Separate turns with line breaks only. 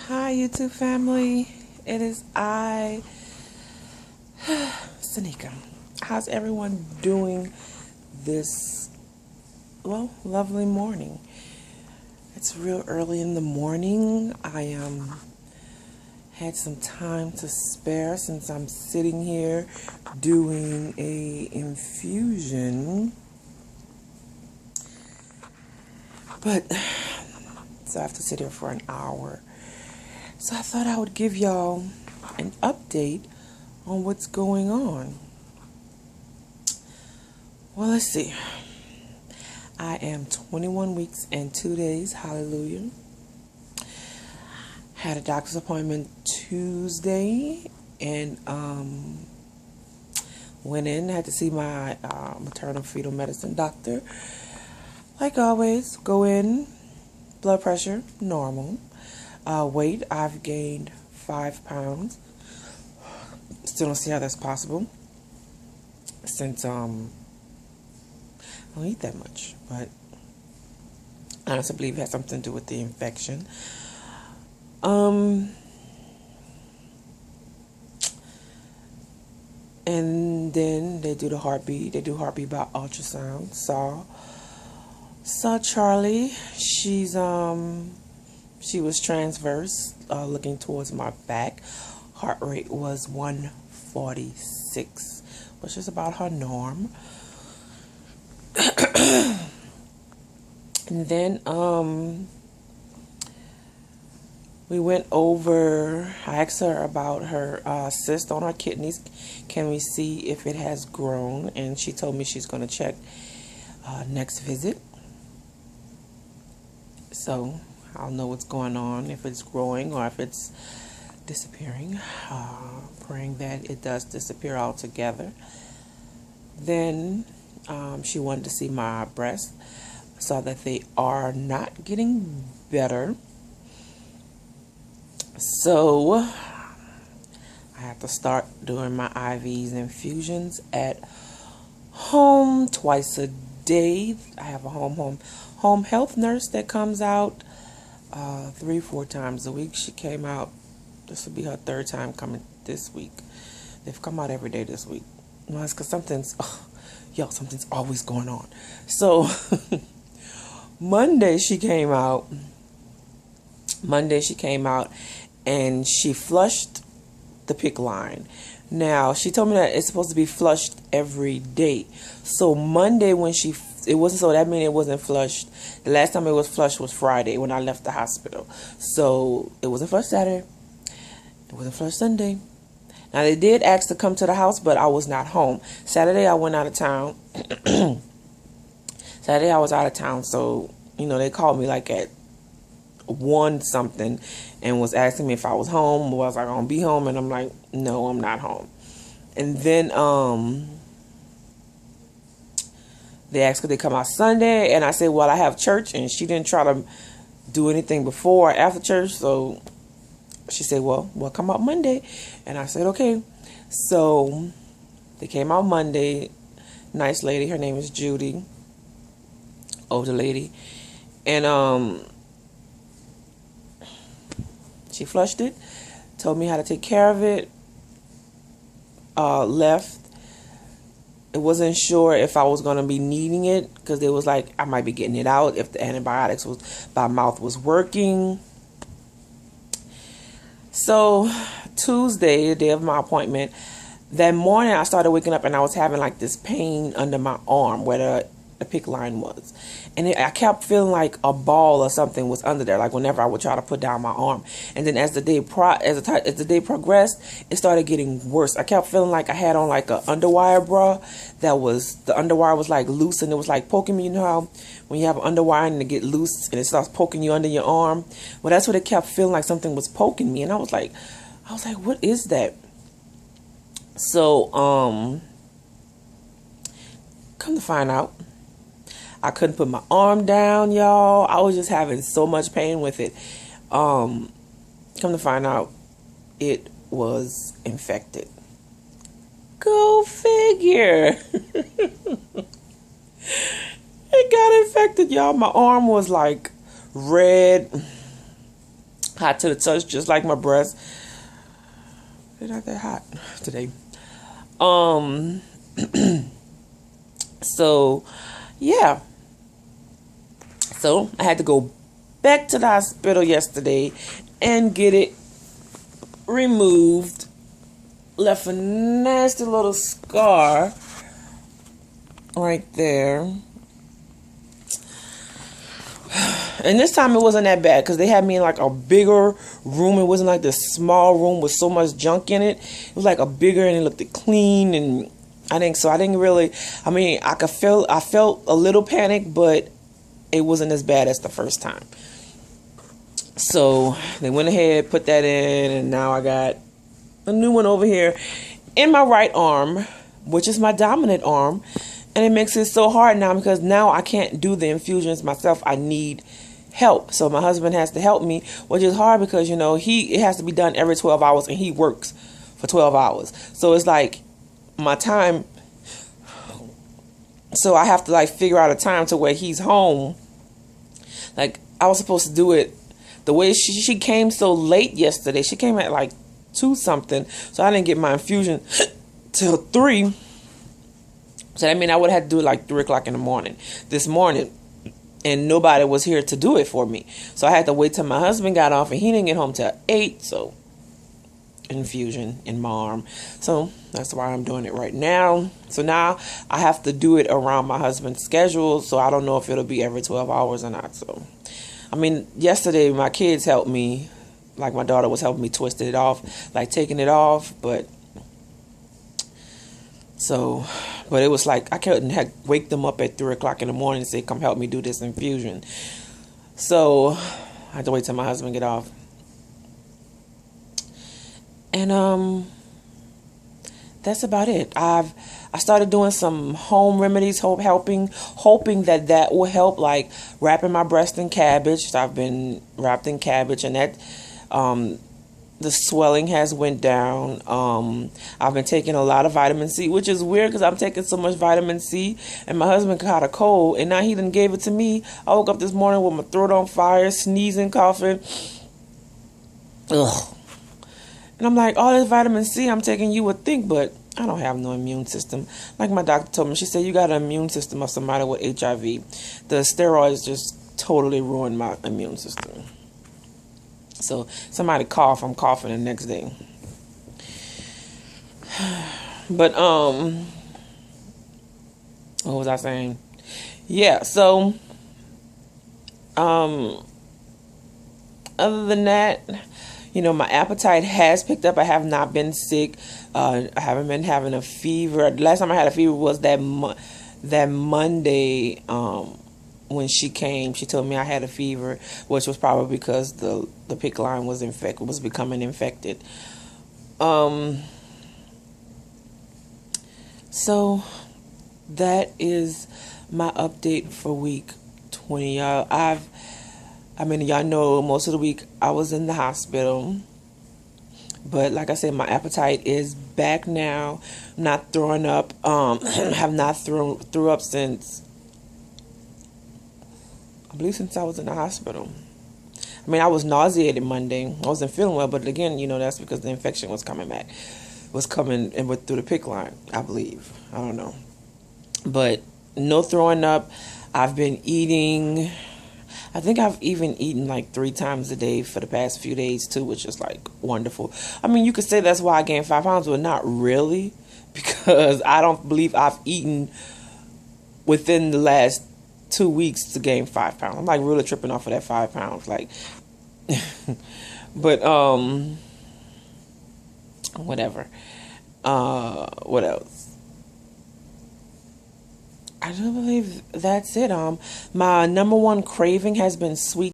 Hi, YouTube family. It is I, Sanika. How's everyone doing this, lovely morning? It's real early in the morning. I had some time to spare since I'm sitting here doing a infusion. But, so I have to sit here for an hour. So I thought I would give y'all an update on what's going on. Well, let's see. I am 21 weeks and 2 days. Hallelujah. Had a doctor's appointment Tuesday and went in. Had to see my maternal fetal medicine doctor. Like always, go in. Blood pressure, normal. Weight, I've gained 5 pounds. Still don't see how that's possible since I don't eat that much, but I honestly believe it has something to do with the infection. And then they do the heartbeat. They do heartbeat by ultrasound. Saw Charlie. She was transverse, looking towards my back. Heart rate was 146, which is about her norm. And then we went over. I asked her about her cyst on her kidneys. Can we see if it has grown? And she told me she's going to check next visit. So I'll know what's going on, if it's growing or if it's disappearing. Praying that it does disappear altogether. Then she wanted to see my breasts. Saw that they are not getting better. So I have to start doing my IVs infusions at home twice a day. I have a home health nurse that comes out 3-4 times a week. She came out, this will be her 3rd time coming this week. They've come out every day this week. Well, it's because something's always going on. So Monday she came out and she flushed the PICC line. Now, she told me that it's supposed to be flushed every day. So Monday when it wasn't, so that means it wasn't flushed. The last time it was flushed was Friday when I left the hospital. So it wasn't flushed Saturday. It wasn't flushed Sunday. Now, they did ask to come to the house, but I was not home. Saturday I went out of town. Saturday I was out of town, so, they called me like at 1 something and was asking me if I was home. Was I going to be home? And I'm like, no, I'm not home. And then they asked could they come out Sunday, and I said, well, I have church, and she didn't try to do anything before or after church, so she said, well, come out Monday. And I said, okay. So they came out Monday. Nice lady. Her name is Judy. Older lady. And she flushed it. Told me how to take care of it. Left. It wasn't sure if I was going to be needing it, because it was like I might be getting it out if the antibiotics by mouth was working. So Tuesday, the day of my appointment, that morning I started waking up and I was having like this pain under my arm where the PICC line was. And I kept feeling like a ball or something was under there, like whenever I would try to put down my arm. And then as the day progressed, it started getting worse. I kept feeling like I had on like a underwire bra the underwire was like loose and it was like poking me. You know how when you have an underwire and it get loose and it starts poking you under your arm? Well, that's what it kept feeling like, something was poking me. And I was like, what is that? So, come to find out, I couldn't put my arm down, y'all. I was just having so much pain with it. Come to find out, it was infected. Go figure. It got infected, y'all. My arm was like red. hot to the touch, just like my breast. They're not that hot today. So, yeah. So, I had to go back to the hospital yesterday and get it removed. Left a nasty little scar right there. And this time it wasn't that bad because they had me in like a bigger room. It wasn't like this small room with so much junk in it. It was like a bigger, and it looked clean. And I didn't really, I felt a little panic, but it wasn't as bad as the first time. So they went ahead, put that in, and now I got a new one over here in my right arm, which is my dominant arm. And it makes it so hard now because now I can't do the infusions myself. I need help. So my husband has to help me, which is hard because, it has to be done every 12 hours and he works for 12 hours. So it's like my time. So I have to like figure out a time to where he's home. Like I was supposed to do it the way she came so late yesterday. She came at like 2 something. So I didn't get my infusion till 3. So I mean, I would have had to do it like 3 o'clock in the morning this morning, and nobody was here to do it for me. So I had to wait till my husband got off, and he didn't get home till 8. So infusion in my arm. So that's why I'm doing it right now. So now I have to do it around my husband's schedule. So I don't know if it'll be every 12 hours or not. So, yesterday my kids helped me, like my daughter was helping me twist it off, like taking it off, but it was like I couldn't wake them up at 3 o'clock in the morning and say, come help me do this infusion. So I had to wait till my husband get off. And that's about it. I started doing some home remedies, hoping that will help, like wrapping my breast in cabbage. So I've been wrapped in cabbage, and that the swelling has went down. I've been taking a lot of vitamin C, which is weird because I'm taking so much vitamin C, and my husband caught a cold, and now he done gave it to me. I woke up this morning with my throat on fire, sneezing, coughing. Ugh. And I'm like, all this vitamin C I'm taking, you would think, but I don't have no immune system. Like my doctor told me, she said, you got an immune system of somebody with HIV. The steroids just totally ruined my immune system. So somebody cough, I'm coughing the next day. But what was I saying? Yeah, so other than that, my appetite has picked up. I have not been sick. I haven't been having a fever. The last time I had a fever was that Monday when she came. She told me I had a fever, which was probably because the PICC line was becoming infected. So that is my update for week 20. Y'all know most of the week I was in the hospital. But like I said, my appetite is back now. I'm not throwing up. Have not threw up since I was in the hospital. I was nauseated Monday. I wasn't feeling well, but again, that's because the infection was coming back. Was coming and went through the PICC line, I believe. I don't know. But no throwing up. I've been eating. I think I've even eaten like 3 times a day for the past few days too, which is like wonderful. You could say that's why I gained 5 pounds, but not really, because I don't believe I've eaten within the last 2 weeks to gain 5 pounds. I'm like really tripping off of that 5 pounds, like. But whatever. What else? I do believe that's it. My number one craving has been sweet